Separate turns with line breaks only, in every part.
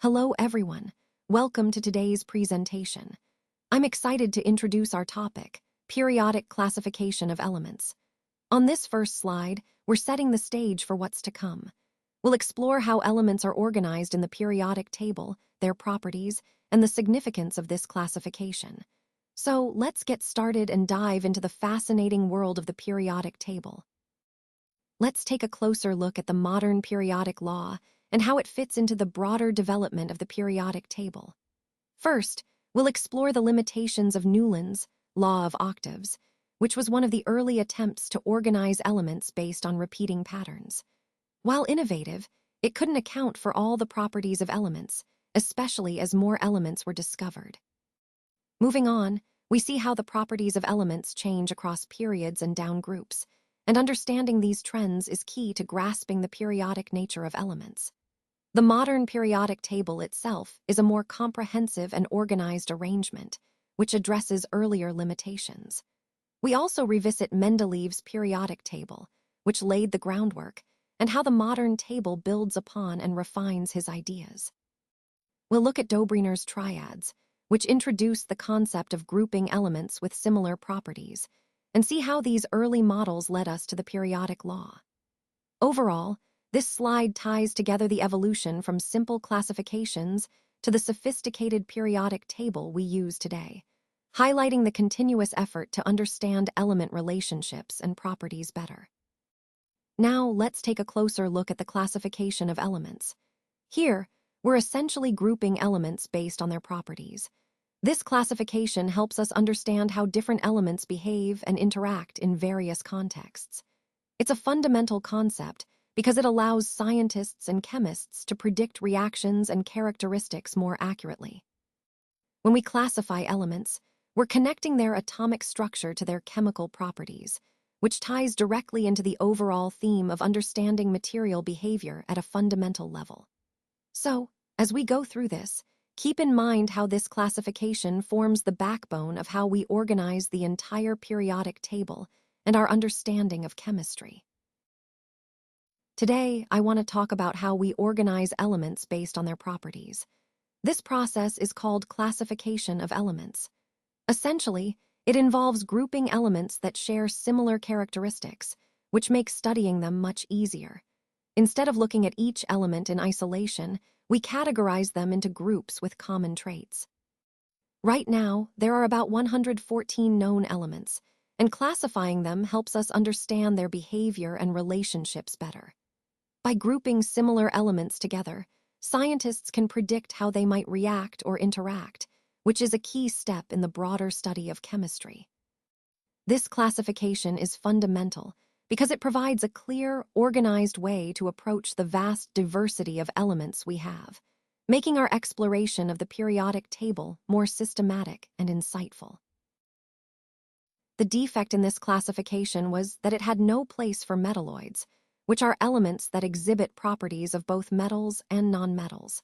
Hello everyone, welcome to today's presentation. I'm excited to introduce our topic, periodic classification of elements. On this first slide, we're setting the stage for what's to come. We'll explore how elements are organized in the periodic table, their properties, and the significance of this classification. So let's get started and dive into the fascinating world of the periodic table. Let's take a closer look at the modern periodic law and how it fits into the broader development of the periodic table. First, we'll explore the limitations of Newland's law of octaves, which was one of the early attempts to organize elements based on repeating patterns. While innovative, it couldn't account for all the properties of elements, especially as more elements were discovered. Moving on, we see how the properties of elements change across periods and down groups, and understanding these trends is key to grasping the periodic nature of elements. The modern periodic table itself is a more comprehensive and organized arrangement, which addresses earlier limitations. We also revisit Mendeleev's periodic table, which laid the groundwork, and how the modern table builds upon and refines his ideas. We'll look at Dobryner's triads, which introduced the concept of grouping elements with similar properties, and see how these early models led us to the periodic law. Overall, this slide ties together the evolution from simple classifications to the sophisticated periodic table we use today, highlighting the continuous effort to understand element relationships and properties better. Now, let's take a closer look at the classification of elements. Here, we're essentially grouping elements based on their properties. This classification helps us understand how different elements behave and interact in various contexts. It's a fundamental concept because it allows scientists and chemists to predict reactions and characteristics more accurately. When we classify elements, we're connecting their atomic structure to their chemical properties, which ties directly into the overall theme of understanding material behavior at a fundamental level. So, as we go through this, keep in mind how this classification forms the backbone of how we organize the entire periodic table and our understanding of chemistry. Today, I want to talk about how we organize elements based on their properties. This process is called classification of elements. Essentially, it involves grouping elements that share similar characteristics, which makes studying them much easier. Instead of looking at each element in isolation, we categorize them into groups with common traits. Right now, there are about 114 known elements, and classifying them helps us understand their behavior and relationships better. By grouping similar elements together, scientists can predict how they might react or interact, which is a key step in the broader study of chemistry. This classification is fundamental because it provides a clear, organized way to approach the vast diversity of elements we have, making our exploration of the periodic table more systematic and insightful. The defect in this classification was that it had no place for metalloids, which are elements that exhibit properties of both metals and nonmetals.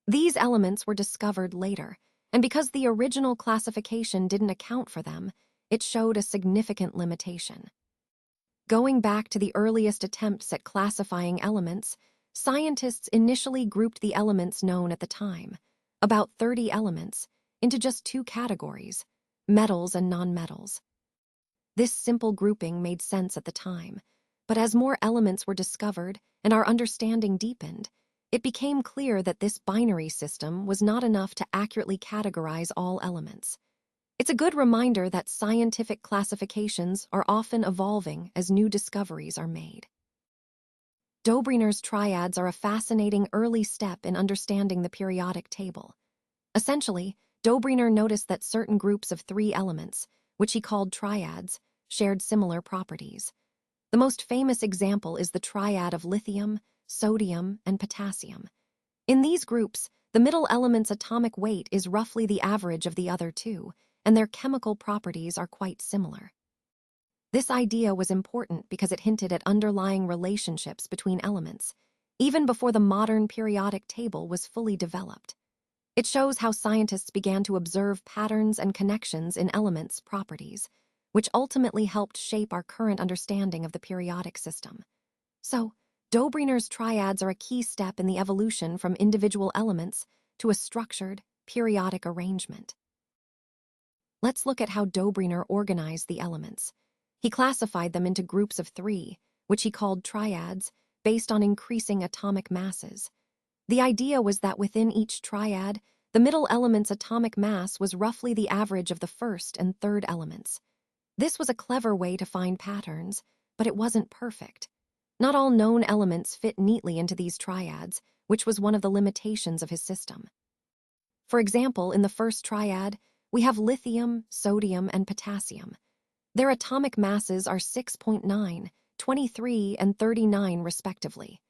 These elements were discovered later, and because the original classification didn't account for them, it showed a significant limitation. Going back to the earliest attempts at classifying elements, scientists initially grouped the elements known at the time, about 30 elements, into just two categories, metals and nonmetals. This simple grouping made sense at the time, but as more elements were discovered and our understanding deepened, it became clear that this binary system was not enough to accurately categorize all elements. It's a good reminder that scientific classifications are often evolving as new discoveries are made. Dobryner's triads are a fascinating early step in understanding the periodic table. Essentially, Dobryner noticed that certain groups of 3 elements, which he called triads, shared similar properties. The most famous example is the triad of lithium, sodium, and potassium. In these groups, the middle element's atomic weight is roughly the average of the other 2, and their chemical properties are quite similar. This idea was important because it hinted at underlying relationships between elements, even before the modern periodic table was fully developed. It shows how scientists began to observe patterns and connections in elements' properties, which ultimately helped shape our current understanding of the periodic system. So, Dobryner's triads are a key step in the evolution from individual elements to a structured, periodic arrangement. Let's look at how Dobryner organized the elements. He classified them into groups of 3, which he called triads, based on increasing atomic masses. The idea was that within each triad, the middle element's atomic mass was roughly the average of the first and third elements. This was a clever way to find patterns, but it wasn't perfect. Not all known elements fit neatly into these triads, which was one of the limitations of his system. For example, in the first triad, we have lithium, sodium, and potassium. Their atomic masses are 6.9, 23, and 39 respectively.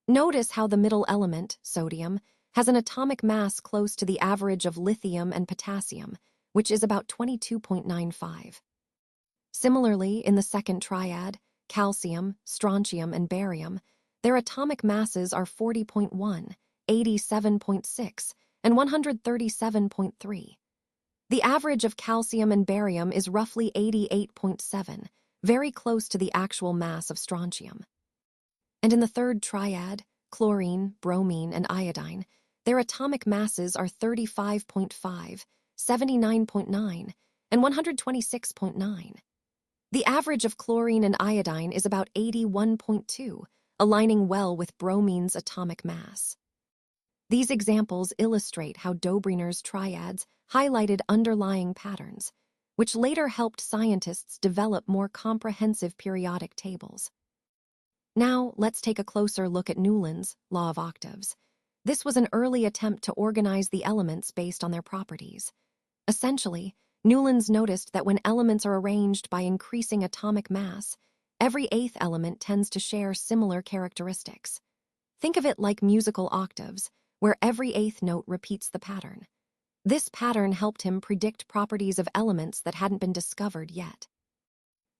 Notice how the middle element, sodium, has an atomic mass close to the average of lithium and potassium, which is about 22.95. Similarly, in the second triad, calcium, strontium, and barium, their atomic masses are 40.1, 87.6, and 137.3. The average of calcium and barium is roughly 88.7, very close to the actual mass of strontium. And in the third triad, chlorine, bromine, and iodine, their atomic masses are 35.5, 79.9, and 126.9. The average of chlorine and iodine is about 81.2, aligning well with bromine's atomic mass. These examples illustrate how Dobryner's triads highlighted underlying patterns, which later helped scientists develop more comprehensive periodic tables. Now, let's take a closer look at Newland's law of octaves. This was an early attempt to organize the elements based on their properties. Essentially, Newlands noticed that when elements are arranged by increasing atomic mass, every eighth element tends to share similar characteristics. Think of it like musical octaves, where every eighth note repeats the pattern. This pattern helped him predict properties of elements that hadn't been discovered yet.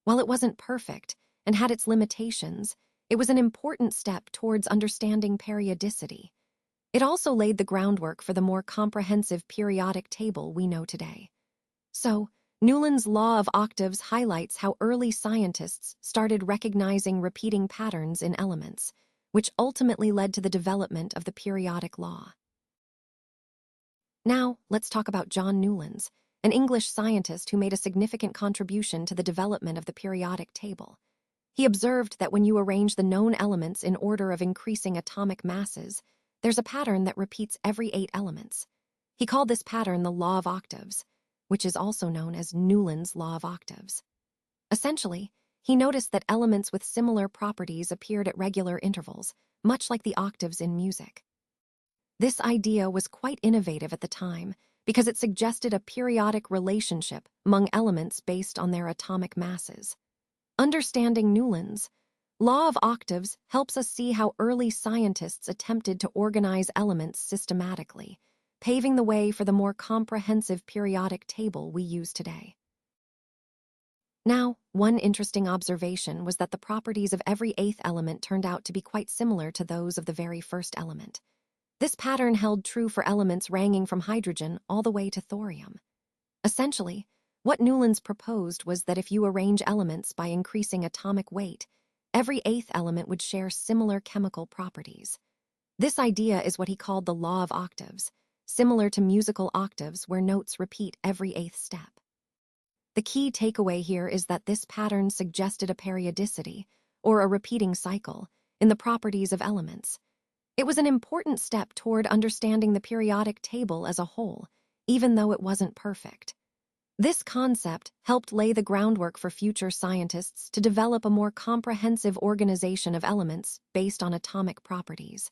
While it wasn't perfect and had its limitations, it was an important step towards understanding periodicity. It also laid the groundwork for the more comprehensive periodic table we know today. So, Newland's law of octaves highlights how early scientists started recognizing repeating patterns in elements, which ultimately led to the development of the periodic law. Now, let's talk about John Newlands, an English scientist who made a significant contribution to the development of the periodic table. He observed that when you arrange the known elements in order of increasing atomic masses, there's a pattern that repeats every 8 elements. He called this pattern the law of octaves, which is also known as Newland's law of octaves. Essentially, he noticed that elements with similar properties appeared at regular intervals, much like the octaves in music. This idea was quite innovative at the time because it suggested a periodic relationship among elements based on their atomic masses. Understanding Newland's law of octaves helps us see how early scientists attempted to organize elements systematically, paving the way for the more comprehensive periodic table we use today. Now, one interesting observation was that the properties of every 8th element turned out to be quite similar to those of the very first element. This pattern held true for elements ranging from hydrogen all the way to thorium. Essentially, what Newlands proposed was that if you arrange elements by increasing atomic weight, every 8th element would share similar chemical properties. This idea is what he called the law of octaves, similar to musical octaves where notes repeat every 8th step. The key takeaway here is that this pattern suggested a periodicity, or a repeating cycle, in the properties of elements. It was an important step toward understanding the periodic table as a whole, even though it wasn't perfect. This concept helped lay the groundwork for future scientists to develop a more comprehensive organization of elements based on atomic properties.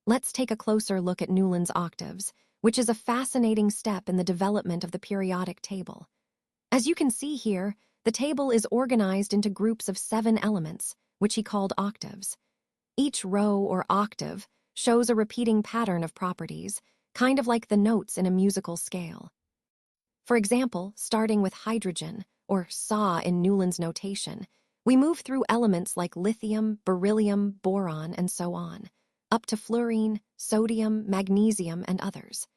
Let's take a closer look at Newland's octaves, which is a fascinating step in the development of the periodic table. As you can see here, the table is organized into groups of 7 elements, which he called octaves. Each row or octave shows a repeating pattern of properties, kind of like the notes in a musical scale. For example, starting with hydrogen, or Sa in Newland's notation, we move through elements like lithium, beryllium, boron, and so on, up to fluorine, sodium, magnesium, and others.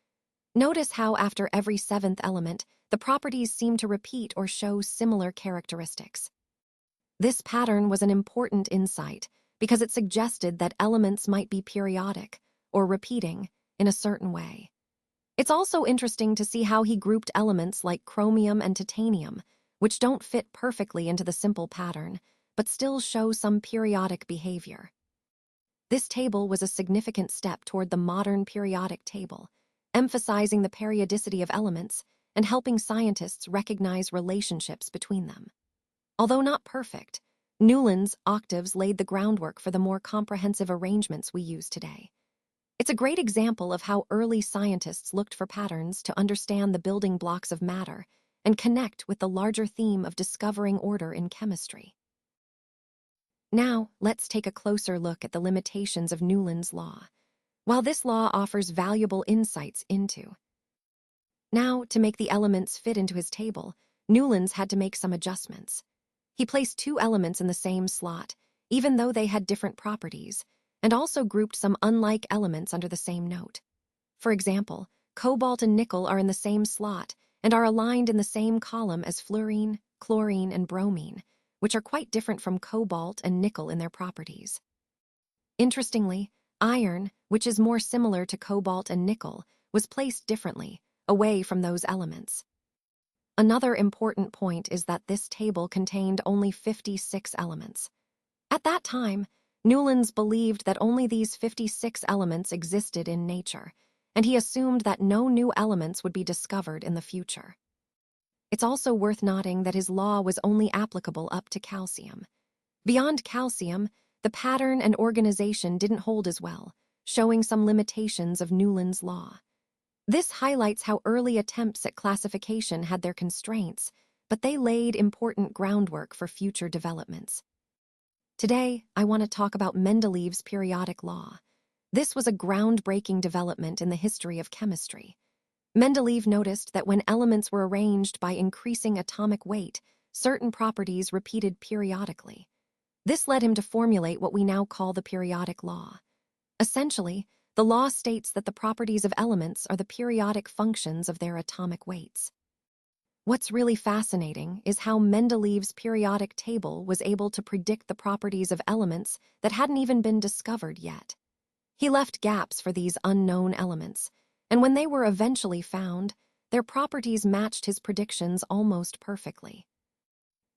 Notice how after every 7th element, the properties seem to repeat or show similar characteristics. This pattern was an important insight because it suggested that elements might be periodic or repeating in a certain way. It's also interesting to see how he grouped elements like chromium and titanium, which don't fit perfectly into the simple pattern, but still show some periodic behavior. This table was a significant step toward the modern periodic table, emphasizing the periodicity of elements and helping scientists recognize relationships between them. Although not perfect, Newland's octaves laid the groundwork for the more comprehensive arrangements we use today. It's a great example of how early scientists looked for patterns to understand the building blocks of matter and connect with the larger theme of discovering order in chemistry. Now, let's take a closer look at the limitations of Newland's law. While this law offers valuable insights into. Now, to make the elements fit into his table, Newland's had to make some adjustments. He placed two elements in the same slot, even though they had different properties, and also grouped some unlike elements under the same note. For example, cobalt and nickel are in the same slot and are aligned in the same column as fluorine, chlorine, and bromine, which are quite different from cobalt and nickel in their properties. Interestingly, iron, which is more similar to cobalt and nickel, was placed differently, away from those elements. Another important point is that this table contained only 56 elements. At that time, Newlands believed that only these 56 elements existed in nature, and he assumed that no new elements would be discovered in the future. It's also worth noting that his law was only applicable up to calcium. Beyond calcium, the pattern and organization didn't hold as well, showing some limitations of Newland's law. This highlights how early attempts at classification had their constraints, but they laid important groundwork for future developments. Today, I want to talk about Mendeleev's periodic law. This was a groundbreaking development in the history of chemistry. Mendeleev noticed that when elements were arranged by increasing atomic weight, certain properties repeated periodically. This led him to formulate what we now call the periodic law. Essentially, the law states that the properties of elements are the periodic functions of their atomic weights. What's really fascinating is how Mendeleev's periodic table was able to predict the properties of elements that hadn't even been discovered yet. He left gaps for these unknown elements, and when they were eventually found, their properties matched his predictions almost perfectly.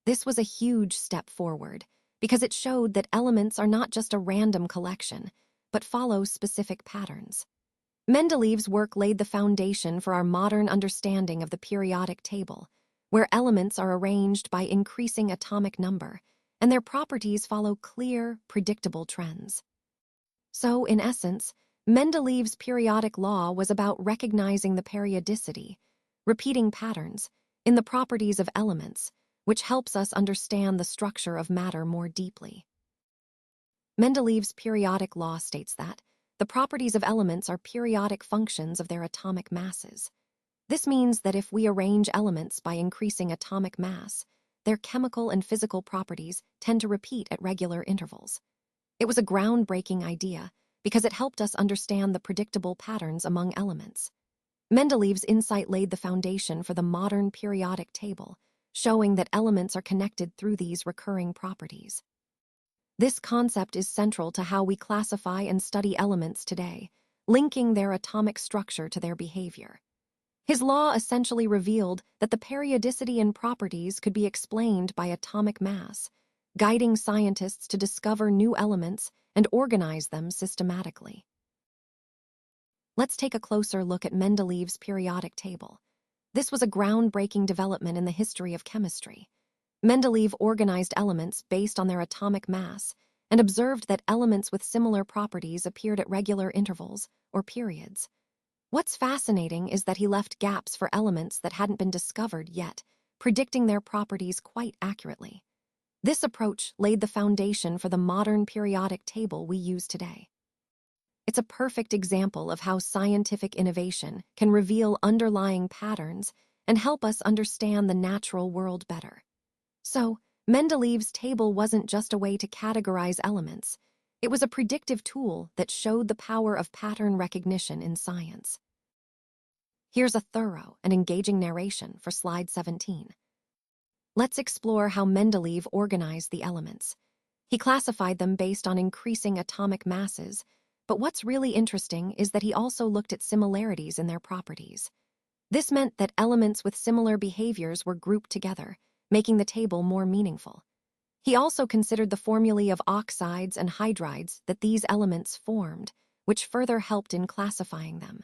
This was a huge step forward, because it showed that elements are not just a random collection, but follow specific patterns. Mendeleev's work laid the foundation for our modern understanding of the periodic table, where elements are arranged by increasing atomic number, and their properties follow clear, predictable trends. So, in essence, Mendeleev's periodic law was about recognizing the periodicity, repeating patterns, in the properties of elements, which helps us understand the structure of matter more deeply. Mendeleev's periodic law states that the properties of elements are periodic functions of their atomic masses. This means that if we arrange elements by increasing atomic mass, their chemical and physical properties tend to repeat at regular intervals. It was a groundbreaking idea because it helped us understand the predictable patterns among elements. Mendeleev's insight laid the foundation for the modern periodic table, showing that elements are connected through these recurring properties. This concept is central to how we classify and study elements today, linking their atomic structure to their behavior. His law essentially revealed that the periodicity and properties could be explained by atomic mass, guiding scientists to discover new elements and organize them systematically. Let's take a closer look at Mendeleev's periodic table. This was a groundbreaking development in the history of chemistry. Mendeleev organized elements based on their atomic mass and observed that elements with similar properties appeared at regular intervals, or periods. What's fascinating is that he left gaps for elements that hadn't been discovered yet, predicting their properties quite accurately. This approach laid the foundation for the modern periodic table we use today. It's a perfect example of how scientific innovation can reveal underlying patterns and help us understand the natural world better. So, Mendeleev's table wasn't just a way to categorize elements. It was a predictive tool that showed the power of pattern recognition in science. Here's a thorough and engaging narration for slide 17. Let's explore how Mendeleev organized the elements. He classified them based on increasing atomic masses, but what's really interesting is that he also looked at similarities in their properties. This meant that elements with similar behaviors were grouped together, making the table more meaningful. He also considered the formulae of oxides and hydrides that these elements formed, which further helped in classifying them.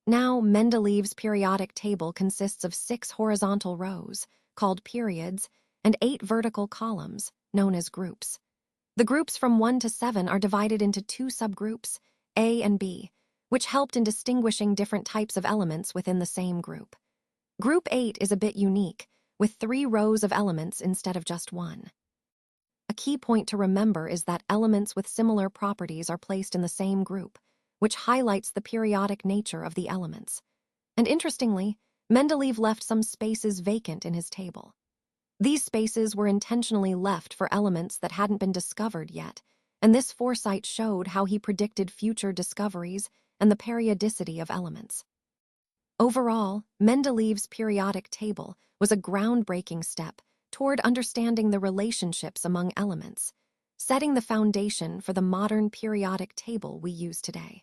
Now, Mendeleev's periodic table consists of 6 horizontal rows, called periods, and 8 vertical columns, known as groups. The groups from 1 to 7 are divided into 2 subgroups, A and B, which helped in distinguishing different types of elements within the same group. Group 8 is a bit unique, with 3 rows of elements instead of just 1. A key point to remember is that elements with similar properties are placed in the same group, which highlights the periodic nature of the elements. And interestingly, Mendeleev left some spaces vacant in his table. These spaces were intentionally left for elements that hadn't been discovered yet, and this foresight showed how he predicted future discoveries and the periodicity of elements. Overall, Mendeleev's periodic table was a groundbreaking step toward understanding the relationships among elements, setting the foundation for the modern periodic table we use today.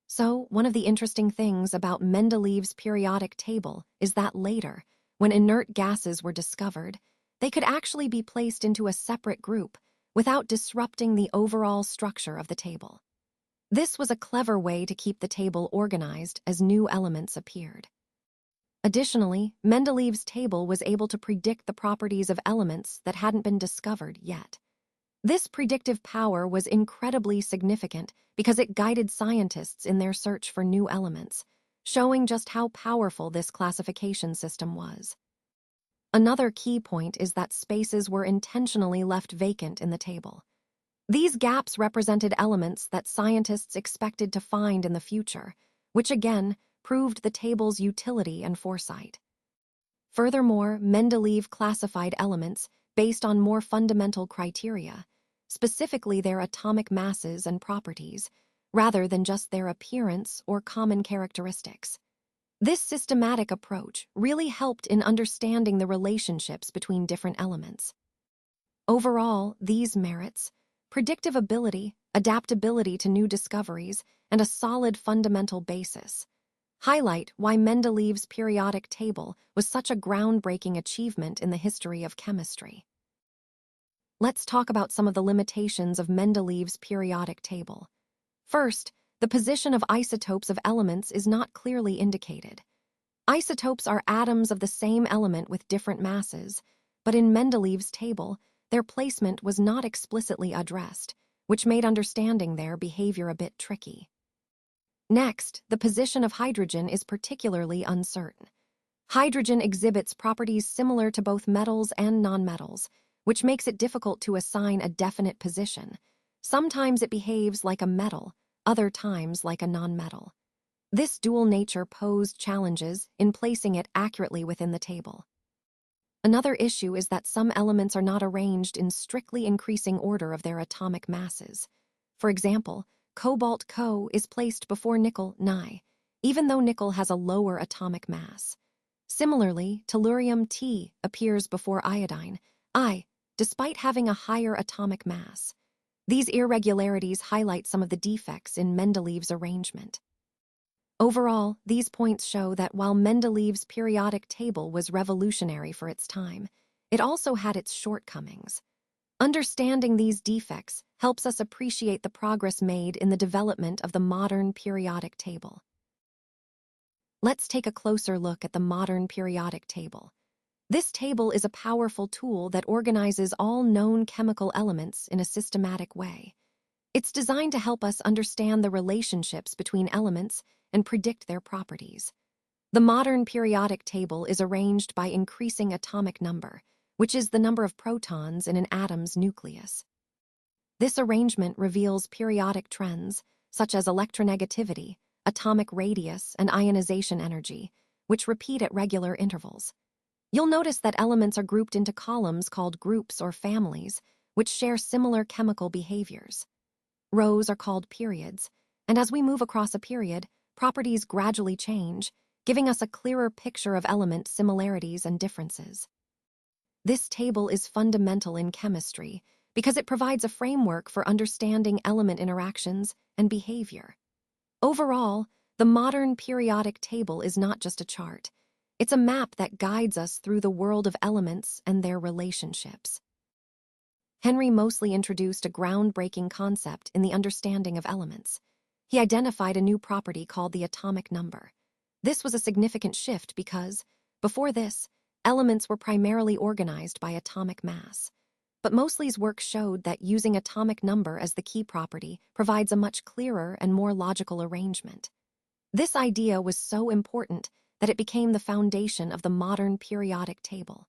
So, one of the interesting things about Mendeleev's periodic table is that later, when inert gases were discovered, they could actually be placed into a separate group without disrupting the overall structure of the table. This was a clever way to keep the table organized as new elements appeared. Additionally, Mendeleev's table was able to predict the properties of elements that hadn't been discovered yet. This predictive power was incredibly significant because it guided scientists in their search for new elements, showing just how powerful this classification system was. Another key point is that spaces were intentionally left vacant in the table. These gaps represented elements that scientists expected to find in the future, which again proved the table's utility and foresight. Furthermore, Mendeleev classified elements based on more fundamental criteria, specifically their atomic masses and properties, rather than just their appearance or common characteristics. This systematic approach really helped in understanding the relationships between different elements. Overall, these merits, predictive ability, adaptability to new discoveries, and a solid fundamental basis, highlight why Mendeleev's periodic table was such a groundbreaking achievement in the history of chemistry. Let's talk about some of the limitations of Mendeleev's periodic table. First, the position of isotopes of elements is not clearly indicated. Isotopes are atoms of the same element with different masses, but in Mendeleev's table, their placement was not explicitly addressed, which made understanding their behavior a bit tricky. Next, the position of hydrogen is particularly uncertain. Hydrogen exhibits properties similar to both metals and nonmetals, which makes it difficult to assign a definite position. Sometimes it behaves like a metal, other times like a nonmetal. This dual nature posed challenges in placing it accurately within the table. Another issue is that some elements are not arranged in strictly increasing order of their atomic masses. For example, cobalt Co is placed before nickel Ni, even though nickel has a lower atomic mass. Similarly, tellurium T appears before iodine I, despite having a higher atomic mass. These irregularities highlight some of the defects in Mendeleev's arrangement. Overall, these points show that while Mendeleev's periodic table was revolutionary for its time, it also had its shortcomings. Understanding these defects helps us appreciate the progress made in the development of the modern periodic table. Let's take a closer look at the modern periodic table. This table is a powerful tool that organizes all known chemical elements in a systematic way. It's designed to help us understand the relationships between elements and predict their properties. The modern periodic table is arranged by increasing atomic number, which is the number of protons in an atom's nucleus. This arrangement reveals periodic trends, such as electronegativity, atomic radius, and ionization energy, which repeat at regular intervals. You'll notice that elements are grouped into columns called groups or families, which share similar chemical behaviors. Rows are called periods, and as we move across a period, properties gradually change, giving us a clearer picture of element similarities and differences. This table is fundamental in chemistry because it provides a framework for understanding element interactions and behavior. Overall, the modern periodic table is not just a chart. It's a map that guides us through the world of elements and their relationships. Henry Moseley introduced a groundbreaking concept in the understanding of elements. He identified a new property called the atomic number. This was a significant shift because, before this, elements were primarily organized by atomic mass. But Moseley's work showed that using atomic number as the key property provides a much clearer and more logical arrangement. This idea was so important that it became the foundation of the modern periodic table.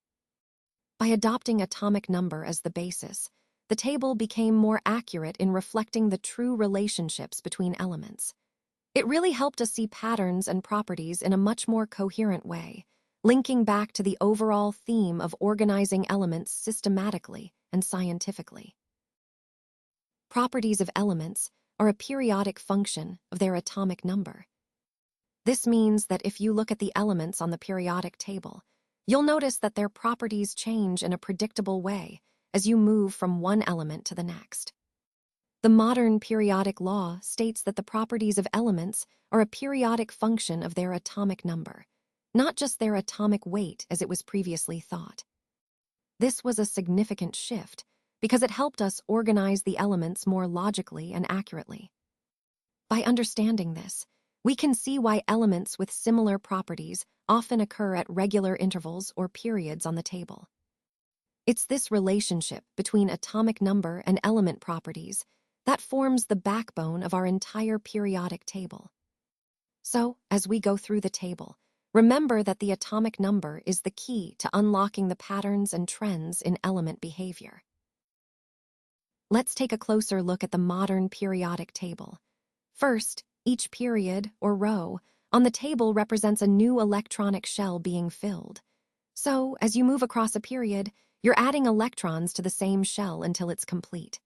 By adopting atomic number as the basis, the table became more accurate in reflecting the true relationships between elements. It really helped us see patterns and properties in a much more coherent way, linking back to the overall theme of organizing elements systematically and scientifically. Properties of elements are a periodic function of their atomic number. This means that if you look at the elements on the periodic table, you'll notice that their properties change in a predictable way as you move from one element to the next. The modern periodic law states that the properties of elements are a periodic function of their atomic number, not just their atomic weight as it was previously thought. This was a significant shift because it helped us organize the elements more logically and accurately. By understanding this, we can see why elements with similar properties often occur at regular intervals or periods on the table. It's this relationship between atomic number and element properties that forms the backbone of our entire periodic table. So, as we go through the table, remember that the atomic number is the key to unlocking the patterns and trends in element behavior. Let's take a closer look at the modern periodic table. First, each period, or row, on the table represents a new electronic shell being filled. So, as you move across a period, you're adding electrons to the same shell until it's complete.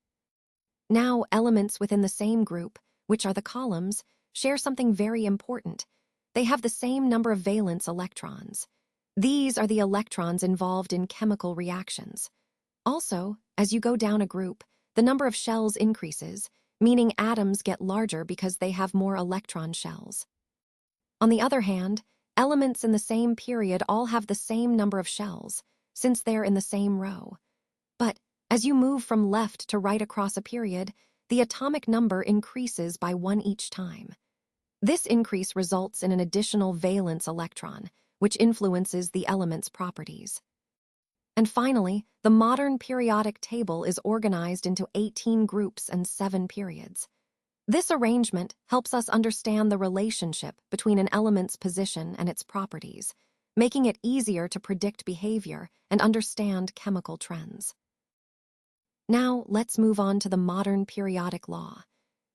Now, elements within the same group, which are the columns, share something very important. They have the same number of valence electrons. These are the electrons involved in chemical reactions. Also, as you go down a group, the number of shells increases, meaning atoms get larger because they have more electron shells. On the other hand, elements in the same period all have the same number of shells, since they're in the same row. But as you move from left to right across a period, the atomic number increases by one each time. This increase results in an additional valence electron, which influences the element's properties. And finally, the modern periodic table is organized into 18 groups and 7 periods. This arrangement helps us understand the relationship between an element's position and its properties, making it easier to predict behavior and understand chemical trends. Now, let's move on to the modern periodic law.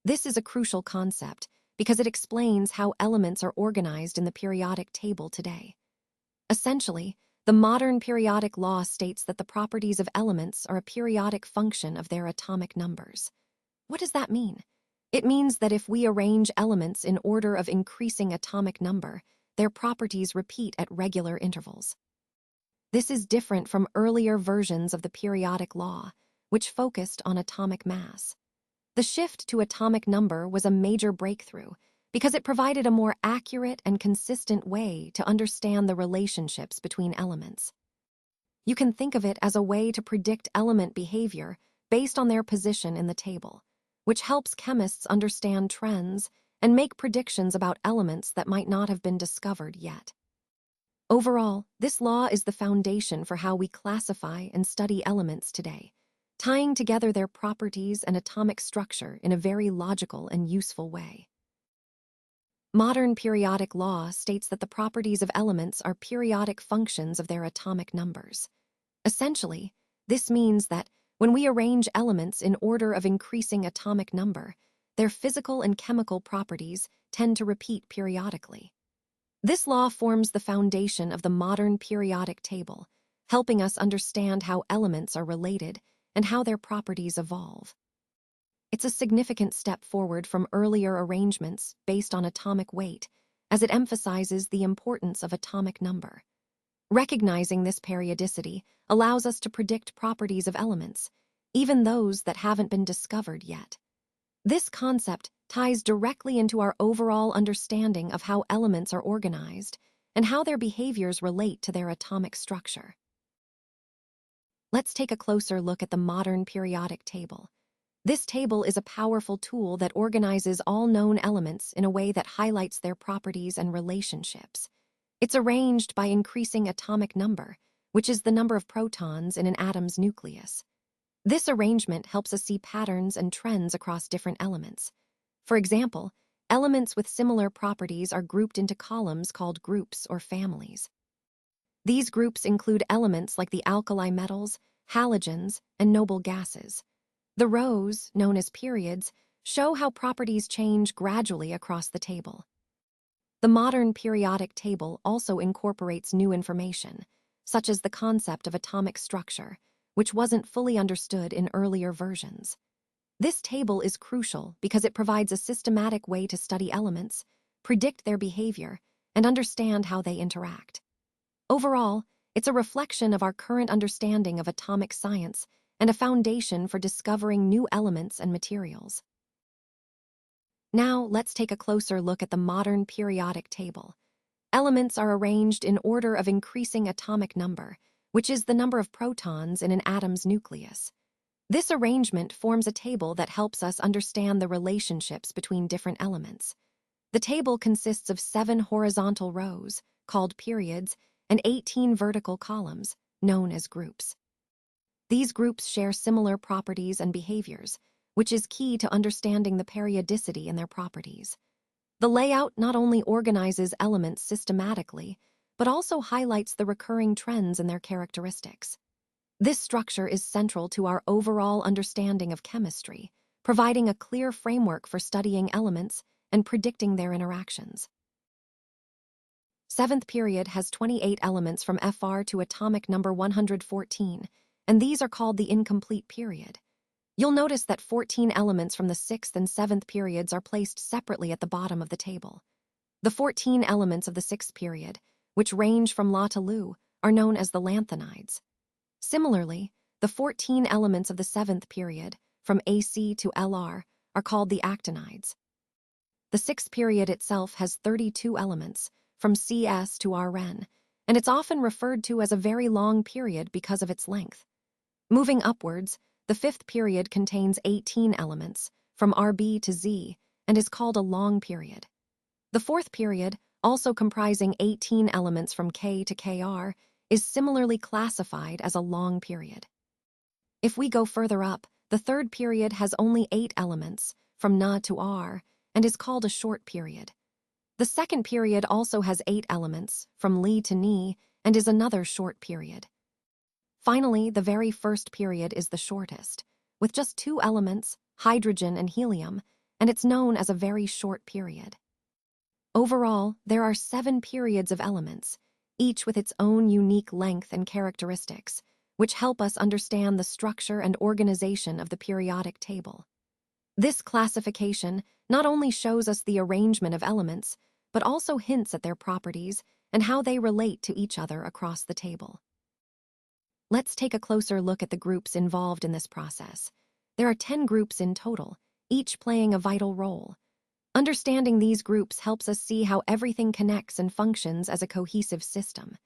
This is a crucial concept because it explains how elements are organized in the periodic table today. Essentially, the modern periodic law states that the properties of elements are a periodic function of their atomic numbers. What does that mean? It means that if we arrange elements in order of increasing atomic number, their properties repeat at regular intervals. This is different from earlier versions of the periodic law, which focused on atomic mass. The shift to atomic number was a major breakthrough because it provided a more accurate and consistent way to understand the relationships between elements. You can think of it as a way to predict element behavior based on their position in the table, which helps chemists understand trends and make predictions about elements that might not have been discovered yet. Overall, this law is the foundation for how we classify and study elements today, tying together their properties and atomic structure in a very logical and useful way. Modern periodic law states that the properties of elements are periodic functions of their atomic numbers. Essentially, this means that when we arrange elements in order of increasing atomic number, their physical and chemical properties tend to repeat periodically. This law forms the foundation of the modern periodic table, helping us understand how elements are related and how their properties evolve. It's a significant step forward from earlier arrangements based on atomic weight, as it emphasizes the importance of atomic number. Recognizing this periodicity allows us to predict properties of elements, even those that haven't been discovered yet. This concept ties directly into our overall understanding of how elements are organized and how their behaviors relate to their atomic structure. Let's take a closer look at the modern periodic table. This table is a powerful tool that organizes all known elements in a way that highlights their properties and relationships. It's arranged by increasing atomic number, which is the number of protons in an atom's nucleus. This arrangement helps us see patterns and trends across different elements. For example, elements with similar properties are grouped into columns called groups or families. These groups include elements like the alkali metals, halogens, and noble gases. The rows, known as periods, show how properties change gradually across the table. The modern periodic table also incorporates new information, such as the concept of atomic structure, which wasn't fully understood in earlier versions. This table is crucial because it provides a systematic way to study elements, predict their behavior, and understand how they interact. Overall, it's a reflection of our current understanding of atomic science and a foundation for discovering new elements and materials. Now, let's take a closer look at the modern periodic table. Elements are arranged in order of increasing atomic number, which is the number of protons in an atom's nucleus. This arrangement forms a table that helps us understand the relationships between different elements. The table consists of 7 horizontal rows, called periods, and 18 vertical columns, known as groups. These groups share similar properties and behaviors, which is key to understanding the periodicity in their properties. The layout not only organizes elements systematically, but also highlights the recurring trends in their characteristics. This structure is central to our overall understanding of chemistry, providing a clear framework for studying elements and predicting their interactions. 7th period has 28 elements from Fr to atomic number 114, and these are called the incomplete period. You'll notice that 14 elements from the 6th and 7th periods are placed separately at the bottom of the table. The 14 elements of the 6th period, which range from La to Lu, are known as the lanthanides. Similarly, the 14 elements of the 7th period, from AC to LR, are called the actinides. The 6th period itself has 32 elements, from CS to Rn, and it's often referred to as a very long period because of its length. Moving upwards, the 5th period contains 18 elements, from Rb to Z, and is called a long period. The 4th period, also comprising 18 elements from K to Kr, is similarly classified as a long period. If we go further up, the 3rd period has only 8 elements, from Na to R, and is called a short period. The 2nd period also has 8 elements, from Li to Ni, and is another short period. Finally, the very 1st period is the shortest, with just 2 elements, hydrogen and helium, and it's known as a very short period. Overall, there are 7 periods of elements, each with its own unique length and characteristics, which help us understand the structure and organization of the periodic table. This classification not only shows us the arrangement of elements, but also hints at their properties and how they relate to each other across the table. Let's take a closer look at the groups involved in this process. There are 10 groups in total, each playing a vital role. Understanding these groups helps us see how everything connects and functions as a cohesive system.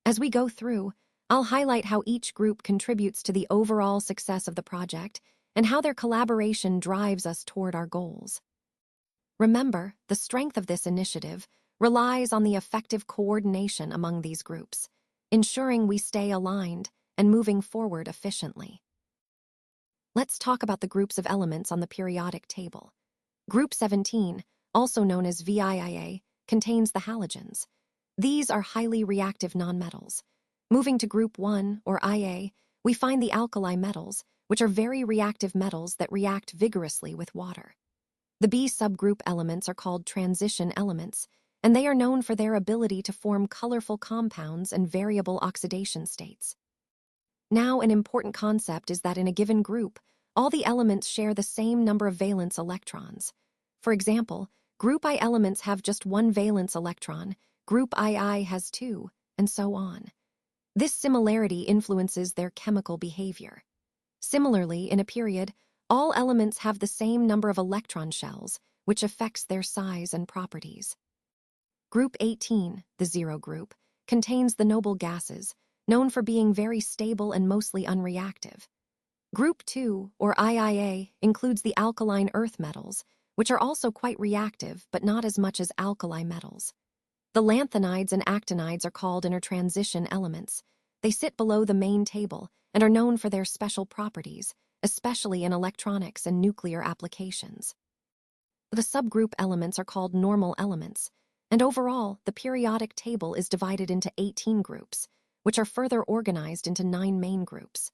As we go through, I'll highlight how each group contributes to the overall success of the project and how their collaboration drives us toward our goals. Remember, the strength of this initiative relies on the effective coordination among these groups, ensuring we stay aligned and moving forward efficiently. Let's talk about the groups of elements on the periodic table. Group 17, also known as VIIA, contains the halogens. These are highly reactive nonmetals. Moving to Group 1, or IA, we find the alkali metals, which are very reactive metals that react vigorously with water. The B subgroup elements are called transition elements, and they are known for their ability to form colorful compounds and variable oxidation states. Now, an important concept is that in a given group, all the elements share the same number of valence electrons. For example, Group I elements have just 1 valence electron, Group II has 2, and so on. This similarity influences their chemical behavior. Similarly, in a period, all elements have the same number of electron shells, which affects their size and properties. Group 18, the zero group, contains the noble gases, known for being very stable and mostly unreactive. Group 2, or IIA, includes the alkaline earth metals, which are also quite reactive but not as much as alkali metals. The lanthanides and actinides are called intertransition elements. They sit below the main table and are known for their special properties, especially in electronics and nuclear applications. The subgroup elements are called normal elements, and overall, the periodic table is divided into 18 groups, which are further organized into 9 main groups.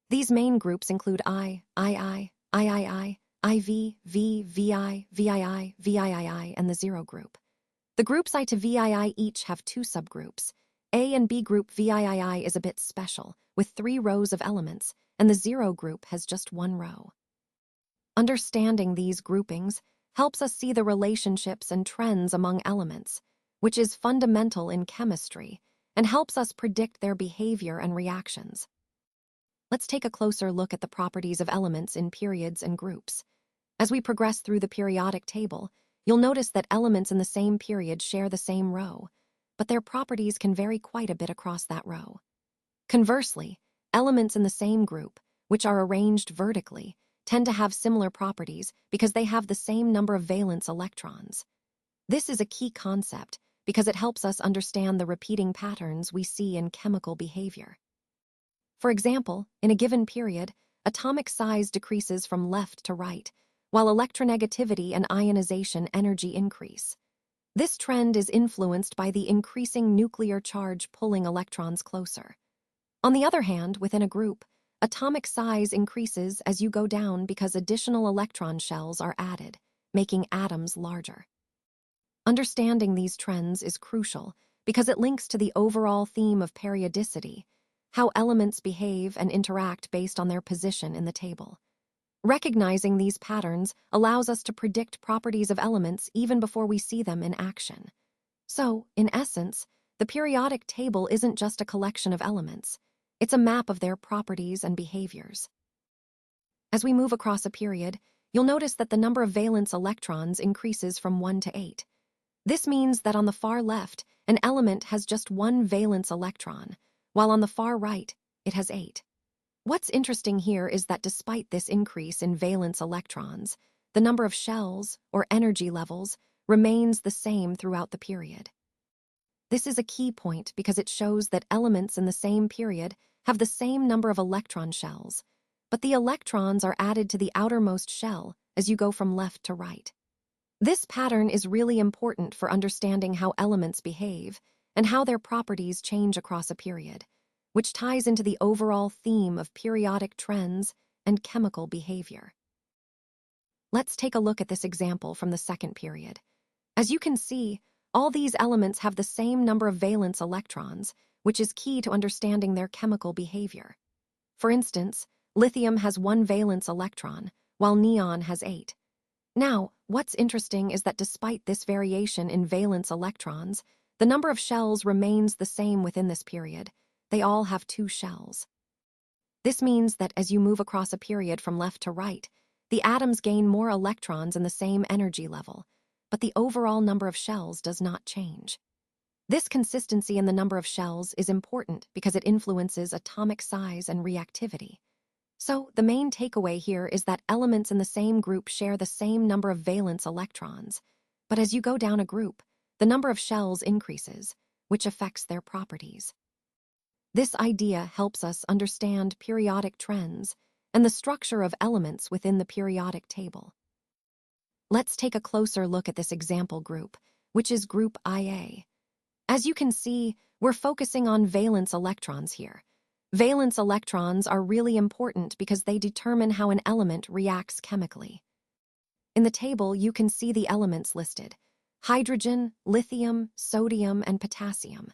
These main groups include II, III, IV, V, VI, VII, VIII, and the zero group. The groups I to VII each have 2 subgroups. A and B group VIII is a bit special, with 3 rows of elements, and the zero group has just 1 row. Understanding these groupings helps us see the relationships and trends among elements, which is fundamental in chemistry and helps us predict their behavior and reactions. Let's take a closer look at the properties of elements in periods and groups. As we progress through the periodic table, you'll notice that elements in the same period share the same row, but their properties can vary quite a bit across that row. Conversely, elements in the same group, which are arranged vertically, tend to have similar properties because they have the same number of valence electrons. This is a key concept because it helps us understand the repeating patterns we see in chemical behavior. For example, in a given period, atomic size decreases from left to right, while electronegativity and ionization energy increase. This trend is influenced by the increasing nuclear charge pulling electrons closer. On the other hand, within a group, atomic size increases as you go down because additional electron shells are added, making atoms larger. Understanding these trends is crucial because it links to the overall theme of periodicity, how elements behave and interact based on their position in the table. Recognizing these patterns allows us to predict properties of elements even before we see them in action. So, in essence, the periodic table isn't just a collection of elements. It's a map of their properties and behaviors. As we move across a period, you'll notice that the number of valence electrons increases from 1 to 8. This means that on the far left, an element has just 1 valence electron, while on the far right, it has 8. What's interesting here is that despite this increase in valence electrons, the number of shells, or energy levels, remains the same throughout the period. This is a key point because it shows that elements in the same period have the same number of electron shells, but the electrons are added to the outermost shell as you go from left to right. This pattern is really important for understanding how elements behave and how their properties change across a period, which ties into the overall theme of periodic trends and chemical behavior. Let's take a look at this example from the second period. As you can see, all these elements have the same number of valence electrons, which is key to understanding their chemical behavior. For instance, lithium has 1 valence electron, while neon has 8. Now, what's interesting is that despite this variation in valence electrons, the number of shells remains the same within this period. They all have 2 shells. This means that as you move across a period from left to right, the atoms gain more electrons in the same energy level, but the overall number of shells does not change. This consistency in the number of shells is important because it influences atomic size and reactivity. So, the main takeaway here is that elements in the same group share the same number of valence electrons, but as you go down a group, the number of shells increases, which affects their properties. This idea helps us understand periodic trends and the structure of elements within the periodic table. Let's take a closer look at this example group, which is group IA. As you can see, we're focusing on valence electrons here. Valence electrons are really important because they determine how an element reacts chemically. In the table, you can see the elements listed: hydrogen, lithium, sodium, and potassium.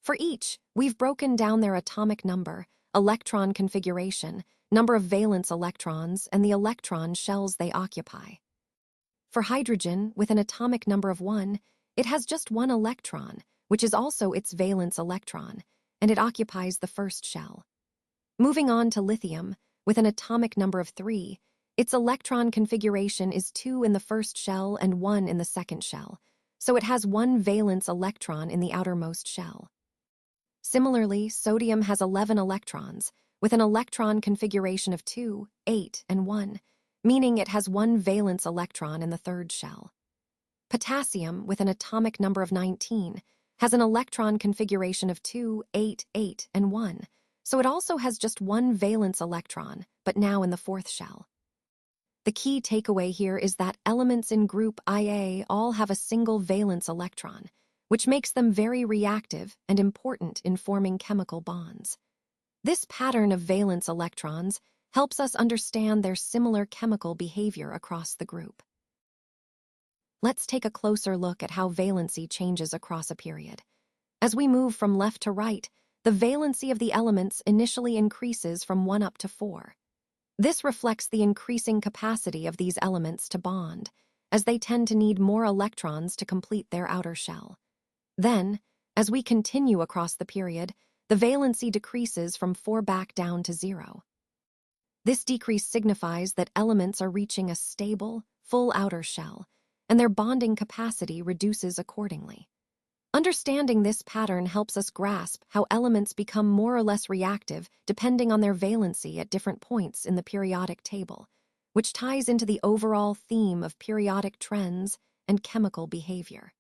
For each, we've broken down their atomic number, electron configuration, number of valence electrons, and the electron shells they occupy. For hydrogen, with an atomic number of 1, it has just 1 electron, which is also its valence electron, and it occupies the first shell. Moving on to lithium, with an atomic number of 3, its electron configuration is 2 in the first shell and 1 in the second shell, so it has 1 valence electron in the outermost shell. Similarly, sodium has 11 electrons, with an electron configuration of 2, 8, and 1, meaning it has 1 valence electron in the third shell. Potassium, with an atomic number of 19, has an electron configuration of 2, 8, 8, and 1, so it also has just 1 valence electron, but now in the fourth shell. The key takeaway here is that elements in group Ia all have a single valence electron, which makes them very reactive and important in forming chemical bonds. This pattern of valence electrons helps us understand their similar chemical behavior across the group. Let's take a closer look at how valency changes across a period. As we move from left to right, the valency of the elements initially increases from 1 up to 4. This reflects the increasing capacity of these elements to bond, as they tend to need more electrons to complete their outer shell. Then, as we continue across the period, the valency decreases from 4 back down to 0. This decrease signifies that elements are reaching a stable, full outer shell, and their bonding capacity reduces accordingly. Understanding this pattern helps us grasp how elements become more or less reactive depending on their valency at different points in the periodic table, which ties into the overall theme of periodic trends and chemical behavior.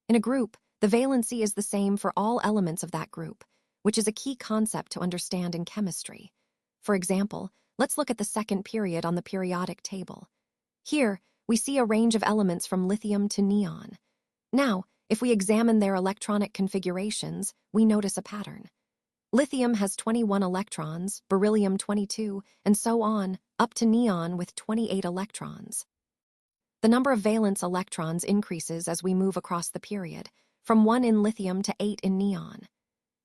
In a group, the valency is the same for all elements of that group, which is a key concept to understand in chemistry. For example, let's look at the second period on the periodic table. Here, we see a range of elements from lithium to neon. Now, if we examine their electronic configurations, we notice a pattern. Lithium has 21 electrons, beryllium 22, and so on, up to neon with 28 electrons. The number of valence electrons increases as we move across the period, from 1 in lithium to 8 in neon.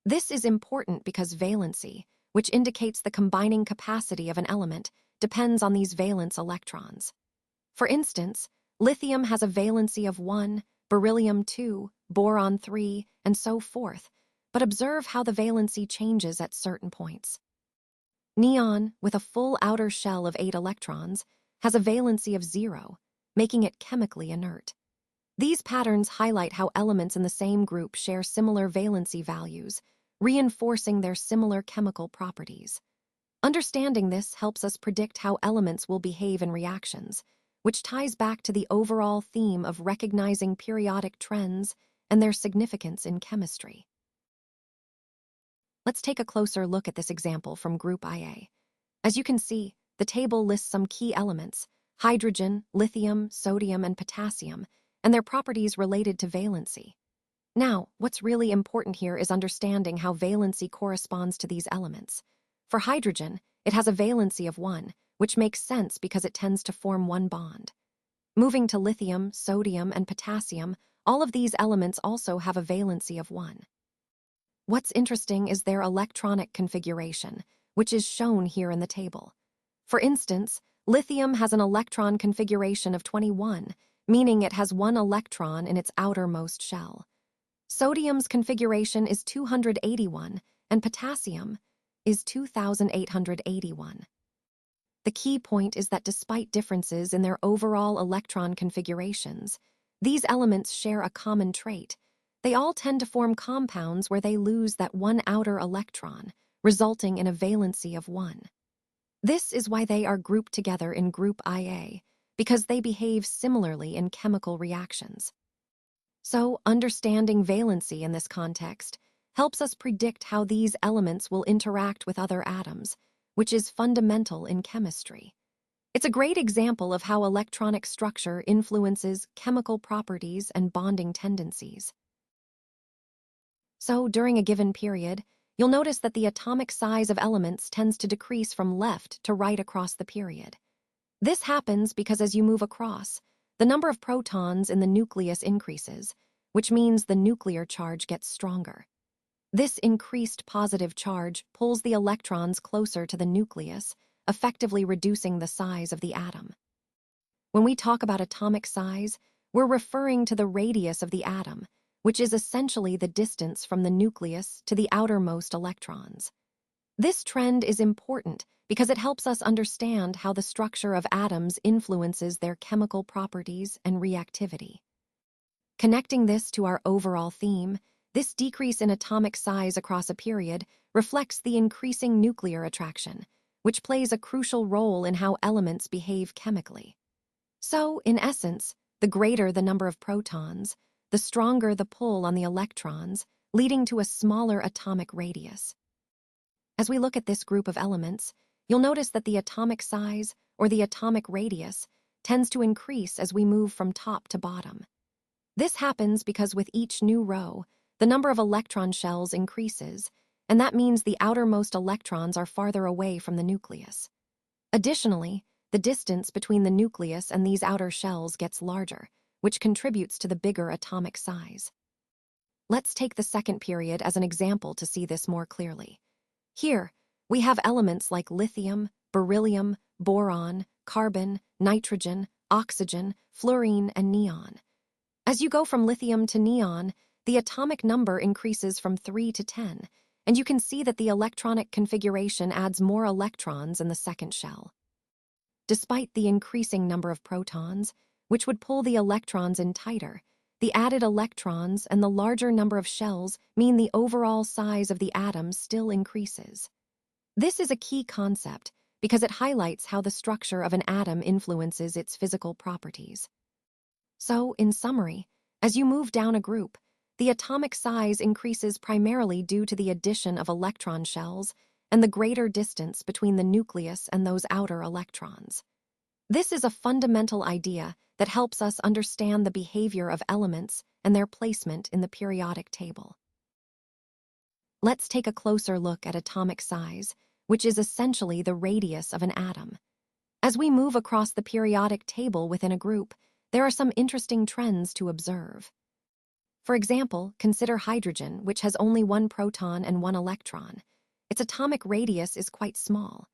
This is important because valency, which indicates the combining capacity of an element, depends on these valence electrons. For instance, lithium has a valency of 1, beryllium 2, boron 3, and so forth, but observe how the valency changes at certain points. Neon, with a full outer shell of 8 electrons, has a valency of 0, making it chemically inert. These patterns highlight how elements in the same group share similar valency values, reinforcing their similar chemical properties. Understanding this helps us predict how elements will behave in reactions, which ties back to the overall theme of recognizing periodic trends and their significance in chemistry. Let's take a closer look at this example from Group Ia. As you can see, the table lists some key elements: hydrogen, lithium, sodium, and potassium, and their properties related to valency. Now, what's really important here is understanding how valency corresponds to these elements. For hydrogen, it has a valency of 1, which makes sense because it tends to form 1 bond. Moving to lithium, sodium, and potassium, all of these elements also have a valency of 1. What's interesting is their electronic configuration, which is shown here in the table. For instance, lithium has an electron configuration of 21, meaning it has 1 electron in its outermost shell. Sodium's configuration is 281, and potassium is 2881. The key point is that despite differences in their overall electron configurations, these elements share a common trait. They all tend to form compounds where they lose that 1 outer electron, resulting in a valency of 1. This is why they are grouped together in Group Ia, because they behave similarly in chemical reactions. So, understanding valency in this context helps us predict how these elements will interact with other atoms, which is fundamental in chemistry. It's a great example of how electronic structure influences chemical properties and bonding tendencies. So, during a given period, you'll notice that the atomic size of elements tends to decrease from left to right across the period. This happens because as you move across, the number of protons in the nucleus increases, which means the nuclear charge gets stronger. This increased positive charge pulls the electrons closer to the nucleus, effectively reducing the size of the atom. When we talk about atomic size, we're referring to the radius of the atom, which is essentially the distance from the nucleus to the outermost electrons. This trend is important because it helps us understand how the structure of atoms influences their chemical properties and reactivity. Connecting this to our overall theme, this decrease in atomic size across a period reflects the increasing nuclear attraction, which plays a crucial role in how elements behave chemically. So, in essence, the greater the number of protons, the stronger the pull on the electrons, leading to a smaller atomic radius. As we look at this group of elements, you'll notice that the atomic size, or the atomic radius, tends to increase as we move from top to bottom. This happens because with each new row, the number of electron shells increases, and that means the outermost electrons are farther away from the nucleus. Additionally, the distance between the nucleus and these outer shells gets larger, which contributes to the bigger atomic size. Let's take the second period as an example to see this more clearly. Here, we have elements like lithium, beryllium, boron, carbon, nitrogen, oxygen, fluorine, and neon. As you go from lithium to neon, the atomic number increases from 3 to 10, and you can see that the electronic configuration adds more electrons in the second shell. Despite the increasing number of protons, which would pull the electrons in tighter, the added electrons and the larger number of shells mean the overall size of the atom still increases. This is a key concept because it highlights how the structure of an atom influences its physical properties. So, in summary, as you move down a group, the atomic size increases primarily due to the addition of electron shells and the greater distance between the nucleus and those outer electrons. This is a fundamental idea that helps us understand the behavior of elements and their placement in the periodic table. Let's take a closer look at atomic size, which is essentially the radius of an atom. As we move across the periodic table within a group, there are some interesting trends to observe. For example, consider hydrogen, which has only one proton and one electron. Its atomic radius is quite small.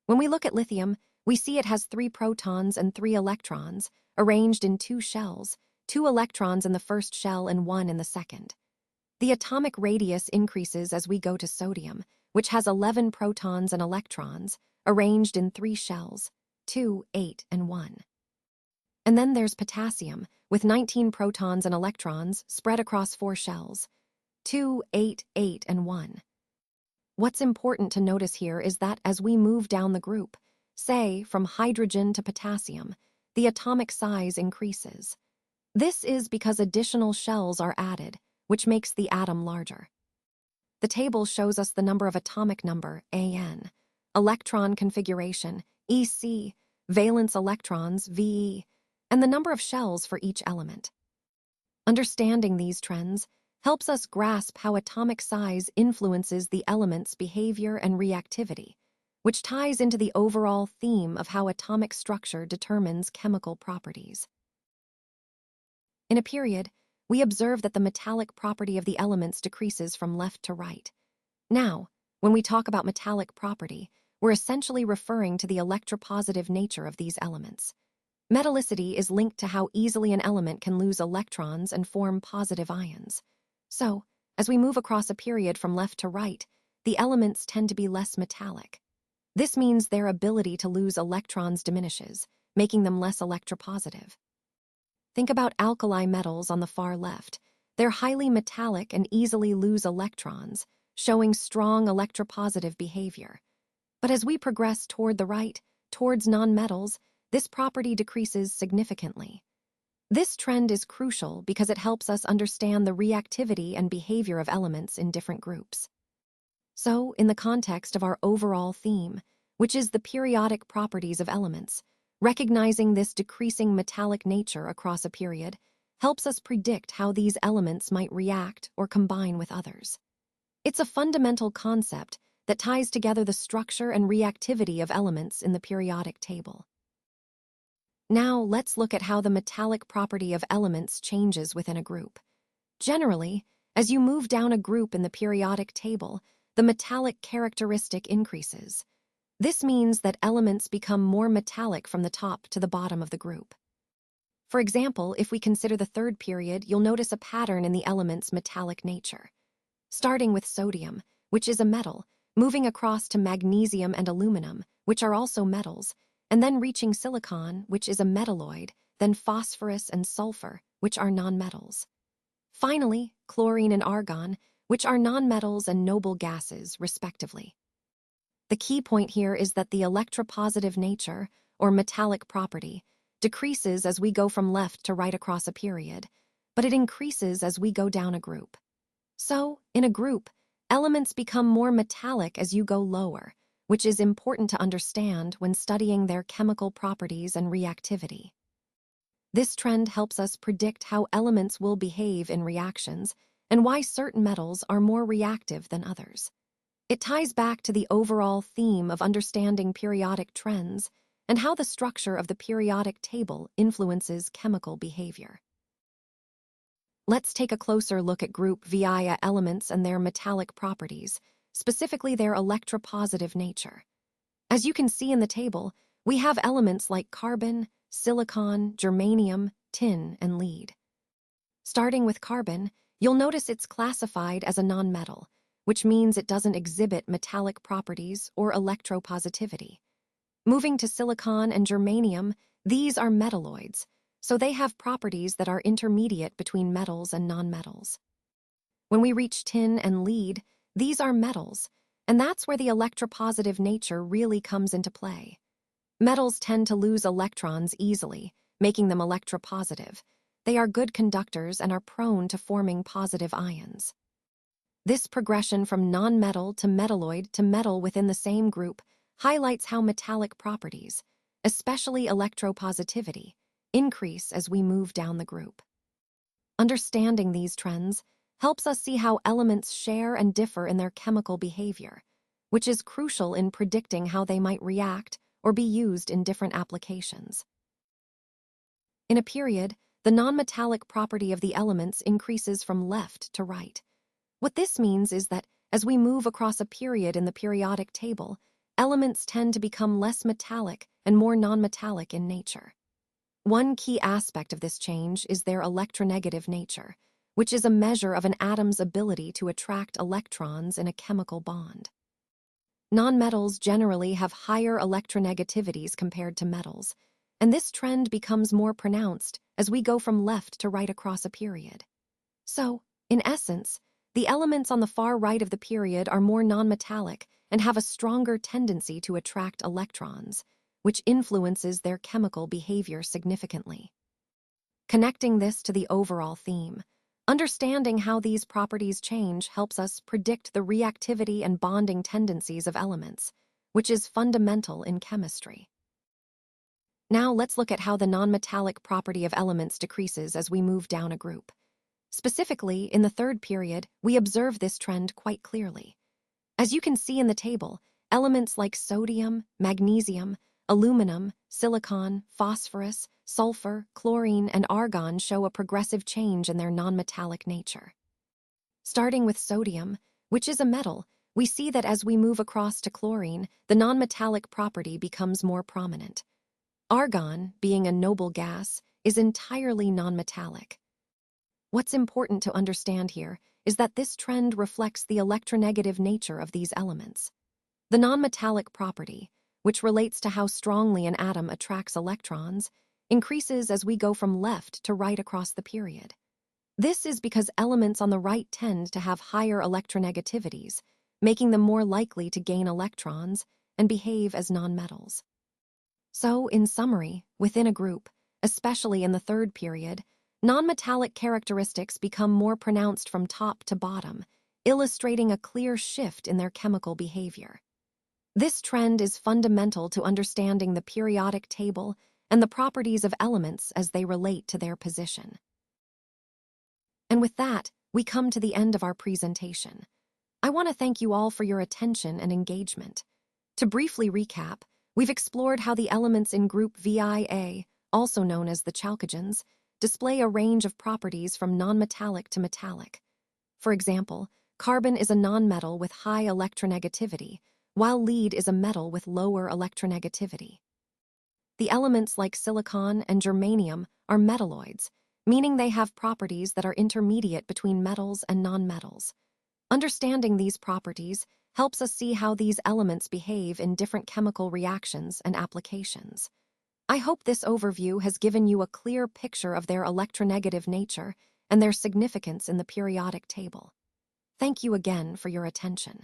When we look at lithium, we see it has 3 protons and 3 electrons, arranged in 2 shells, 2 electrons in the first shell and 1 in the second. The atomic radius increases as we go to sodium, which has 11 protons and electrons, arranged in 3 shells, 2, 8, and 1. And then there's potassium, with 19 protons and electrons spread across 4 shells, 2, 8, 8, and 1. What's important to notice here is that as we move down the group, say from hydrogen to potassium, the atomic size increases. This is because additional shells are added, which makes the atom larger. The table shows us the number of atomic number, An, electron configuration, Ec, valence electrons, Ve, and the number of shells for each element. Understanding these trends helps us grasp how atomic size influences the element's behavior and reactivity, which ties into the overall theme of how atomic structure determines chemical properties. In a period, we observe that the metallic property of the elements decreases from left to right. Now, when we talk about metallic property, we're essentially referring to the electropositive nature of these elements. Metallicity is linked to how easily an element can lose electrons and form positive ions. So, as we move across a period from left to right, the elements tend to be less metallic. This means their ability to lose electrons diminishes, making them less electropositive. Think about alkali metals on the far left. They're highly metallic and easily lose electrons, showing strong electropositive behavior. But as we progress toward the right, towards nonmetals, this property decreases significantly. This trend is crucial because it helps us understand the reactivity and behavior of elements in different groups. So, in the context of our overall theme, which is the periodic properties of elements, recognizing this decreasing metallic nature across a period helps us predict how these elements might react or combine with others. It's a fundamental concept that ties together the structure and reactivity of elements in the periodic table. Now, let's look at how the metallic property of elements changes within a group. Generally, as you move down a group in the periodic table, the metallic characteristic increases. This means that elements become more metallic from the top to the bottom of the group. For example, if we consider the third period, you'll notice a pattern in the element's metallic nature. Starting with sodium, which is a metal, moving across to magnesium and aluminum, which are also metals, and then reaching silicon, which is a metalloid, then phosphorus and sulfur, which are nonmetals. Finally, chlorine and argon, which are nonmetals and noble gases, respectively. The key point here is that the electropositive nature, or metallic property, decreases as we go from left to right across a period, but it increases as we go down a group. So, in a group, elements become more metallic as you go lower, which is important to understand when studying their chemical properties and reactivity. This trend helps us predict how elements will behave in reactions and why certain metals are more reactive than others. It ties back to the overall theme of understanding periodic trends and how the structure of the periodic table influences chemical behavior. Let's take a closer look at group VI elements and their metallic properties, specifically their electropositive nature. As you can see in the table, we have elements like carbon, silicon, germanium, tin, and lead. Starting with carbon, you'll notice it's classified as a nonmetal, which means it doesn't exhibit metallic properties or electropositivity. Moving to silicon and germanium, these are metalloids, so they have properties that are intermediate between metals and nonmetals. When we reach tin and lead, these are metals, and that's where the electropositive nature really comes into play. Metals tend to lose electrons easily, making them electropositive. They are good conductors and are prone to forming positive ions. This progression from nonmetal to metalloid to metal within the same group highlights how metallic properties, especially electropositivity, increase as we move down the group. Understanding these trends helps us see how elements share and differ in their chemical behavior, which is crucial in predicting how they might react or be used in different applications. In a period, the nonmetallic property of the elements increases from left to right. What this means is that as we move across a period in the periodic table, elements tend to become less metallic and more nonmetallic in nature. One key aspect of this change is their electronegative nature, which is a measure of an atom's ability to attract electrons in a chemical bond. Nonmetals generally have higher electronegativities compared to metals, and this trend becomes more pronounced as we go from left to right across a period. So, in essence, the elements on the far right of the period are more nonmetallic and have a stronger tendency to attract electrons, which influences their chemical behavior significantly. Connecting this to the overall theme, understanding how these properties change helps us predict the reactivity and bonding tendencies of elements, which is fundamental in chemistry. Now let's look at how the nonmetallic property of elements decreases as we move down a group. Specifically, in the third period, we observe this trend quite clearly. As you can see in the table, elements like sodium, magnesium, aluminum, silicon, phosphorus, sulfur, chlorine, and argon show a progressive change in their nonmetallic nature. Starting with sodium, which is a metal, we see that as we move across to chlorine, the nonmetallic property becomes more prominent. Argon, being a noble gas, is entirely nonmetallic. What's important to understand here is that this trend reflects the electronegative nature of these elements. The nonmetallic property, which relates to how strongly an atom attracts electrons, increases as we go from left to right across the period. This is because elements on the right tend to have higher electronegativities, making them more likely to gain electrons and behave as nonmetals. So, in summary, within a group, especially in the third period, nonmetallic characteristics become more pronounced from top to bottom, illustrating a clear shift in their chemical behavior. This trend is fundamental to understanding the periodic table and the properties of elements as they relate to their position. And with that, we come to the end of our presentation. I want to thank you all for your attention and engagement. To briefly recap, we've explored how the elements in group VIA, also known as the chalcogens, display a range of properties from nonmetallic to metallic. For example, carbon is a nonmetal with high electronegativity, while lead is a metal with lower electronegativity. The elements like silicon and germanium are metalloids, meaning they have properties that are intermediate between metals and nonmetals. Understanding these properties helps us see how these elements behave in different chemical reactions and applications. I hope this overview has given you a clear picture of their electronegative nature and their significance in the periodic table. Thank you again for your attention.